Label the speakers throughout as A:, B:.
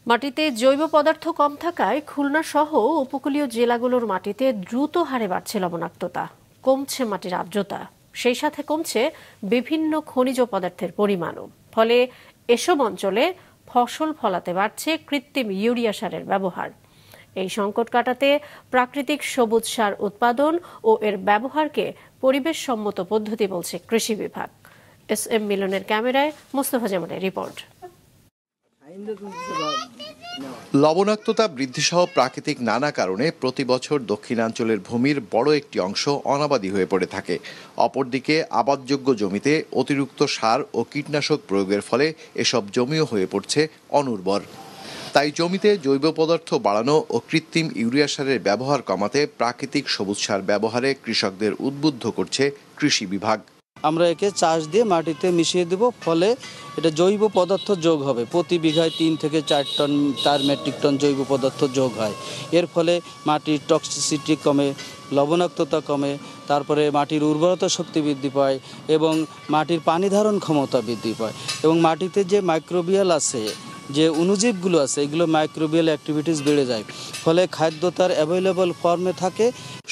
A: মাটিতে জৈব পদার্থ কম থাকায় খুলনা সহ উপকূলীয় জেলাগুলোর মাটিতে দ্রুত হারে বাড়ছে লবণাক্ততা, কমছে মাটির আর্দ্রতা, সেই সাথে কমছে বিভিন্ন খনিজ পদার্থের পরিমাণও। ফলে এসব অঞ্চলে ফসল ফলাতে বাড়ছে কৃত্রিম ইউরিয়া সারের ব্যবহার। এই সংকট কাটাতে প্রাকৃতিক সবুজ সার উৎপাদন ও এর ব্যবহারকে পরিবেশসম্মত পদ্ধতি বলছে কৃষি বিভাগ। SM মিলনের ক্যামেরায় মোস্তফা জামালের রিপোর্ট।
B: লবণাক্ততা বৃদ্ধিসহ প্রাকৃতিক নানা কারণে প্রতি বছর দক্ষিণাঞ্চলের ভূমির বড় একটি অংশ অনাবাদী হয়ে পড়ে থাকে। অপরদিকে আবাদযোগ্য জমিতে অতিরিক্ত সার ও কীটনাশক প্রয়োগের ফলে এসব জমিও হয়ে পড়ছে অনুর্বর। তাই জমিতে জৈব পদার্থ বাড়ানো ও কৃত্রিম ইউরিয়া সারের ব্যবহার কমাতে প্রাকৃতিক সবুজ সার ব্যবহারে কৃষকদের উদ্বুদ্ধ করছে কৃষি বিভাগ।
C: আমরা একে চাষ দিয়ে মাটিতে মিশিয়ে দেব, ফলে এটা জৈব পদার্থ যোগ হবে। প্রতি বিঘায় 3 থেকে 4 মেট্রিক টন জৈব পদার্থ যোগ হয়। এর ফলে মাটির টক্সিসিটি কমে, লবণাক্ততা কমে, তারপরে মাটির উর্বরতা শক্তি বৃদ্ধি পায় এবং মাটির পানি ধারণ ক্ষমতা বৃদ্ধি পায় এবং মাটিতে যে মাইক্রোবিয়াল আছে, যে অণুজীবগুলো আছে, এগুলো মাইক্রোবিয়াল অ্যাক্টিভিটিস বেড়ে যায়, ফলে খাদ্য তার অ্যাভেলেবল ফর্মে থাকে।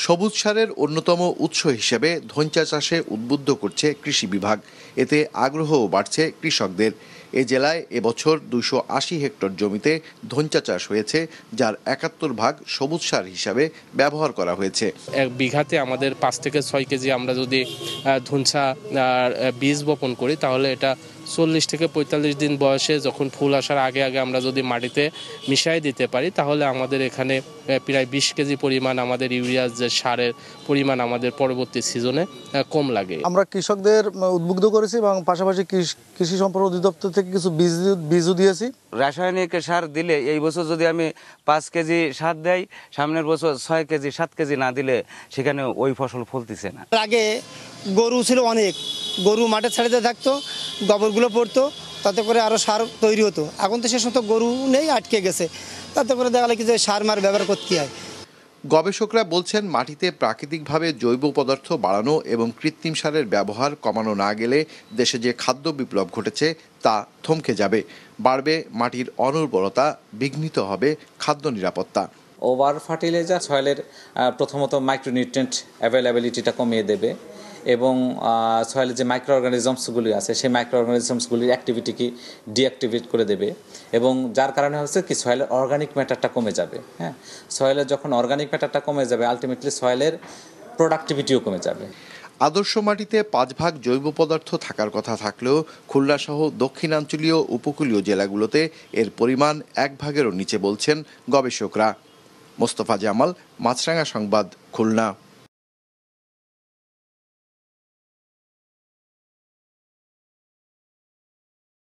B: সবুজ সারের অন্যতম উৎস হিসেবে ধনচা চাষে উদ্বুদ্ধ করছে কৃষি বিভাগ। এতে আগ্রহও বাড়ছে কৃষকদের। এ জেলায় এবছর 280 হেক্টর জমিতে ধনচা চাষ হয়েছে, যার 71 ভাগ সবুজ সার হিসাবে ব্যবহার করা হয়েছে।
D: এক বিঘাতে আমাদের 5 থেকে 6 কেজি আমরা যদি ধনচা বীজ বপন করি, তাহলে এটা 40 থেকে 45 দিন বয়সে যখন ফুল আসার আগে আগে আমরা যদি মাটিতে মিশাই দিতে পারি, তাহলে আমাদের এখানে প্রায় 20 কেজি পরিমাণ আমাদের ইউরিয়া যে সারের পরিমাণ আমাদের পরবর্তী সিজনে কম লাগে।
E: আমরা কৃষকদের উদ্বুদ্ধ করেছি এবং পাশাপাশি কৃষি সম্পদ অধিদপ্তর থেকে কিছু বীজও দিয়েছি।
F: রাসায়নিক সার দিলে এই বছর যদি আমি 5 কেজি সার দেই, সামনের বছর 6 কেজি 7 কেজি না দিলে সেখানে ওই ফসল ফলতেছে না।
G: আগে গরু ছিল অনেক, গরু মাঠে ছেড়ে থাকতো, গোবরগুলো পড়তো, তাতে করে আরও সার তৈরি হতো। এখন তো সে সমস্ত গরু নেই, আটকে গেছে, তাতে করে দেখা গেল কি যে সার মার ব্যবহার করতে হয়।
B: গবেষকরা বলছেন, মাটিতে প্রাকৃতিকভাবে জৈব পদার্থ বাড়ানো এবং কৃত্রিম সারের ব্যবহার কমানো না গেলে দেশে যে খাদ্য বিপ্লব ঘটেছে তা থমকে যাবে। বাড়বে মাটির অনুর্বরতা, বিঘ্নিত হবে খাদ্য নিরাপত্তা।
H: ওভার ফার্টিলাইজার সয়েলের প্রথমত মাইক্রোনিউট্রিয়েন্ট অ্যাভেলেবিলিটিটা কমিয়ে দেবে এবং সয়েলের যে মাইক্রো অর্গানিজমসগুলি আছে সেই মাইক্রো অর্গানিজমসগুলির অ্যাক্টিভিটিকে ডিঅ্যাক্টিভেট করে দেবে এবং যার কারণে হচ্ছে কি সয়েলের অর্গানিক ম্যাটারটা কমে যাবে। হ্যাঁ, সয়েলের যখন অর্গানিক ম্যাটারটা কমে যাবে, আলটিমেটলি সয়েলের প্রোডাক্টিভিটিও কমে যাবে।
B: আদর্শ মাটিতে 5 ভাগ জৈব পদার্থ থাকার কথা থাকলেও খুলনাসহ দক্ষিণাঞ্চলীয় উপকূলীয় জেলাগুলোতে এর পরিমাণ 1 ভাগেরও নিচে বলছেন গবেষকরা। মোস্তফা জামাল, মাছরাঙা সংবাদ, খুলনা।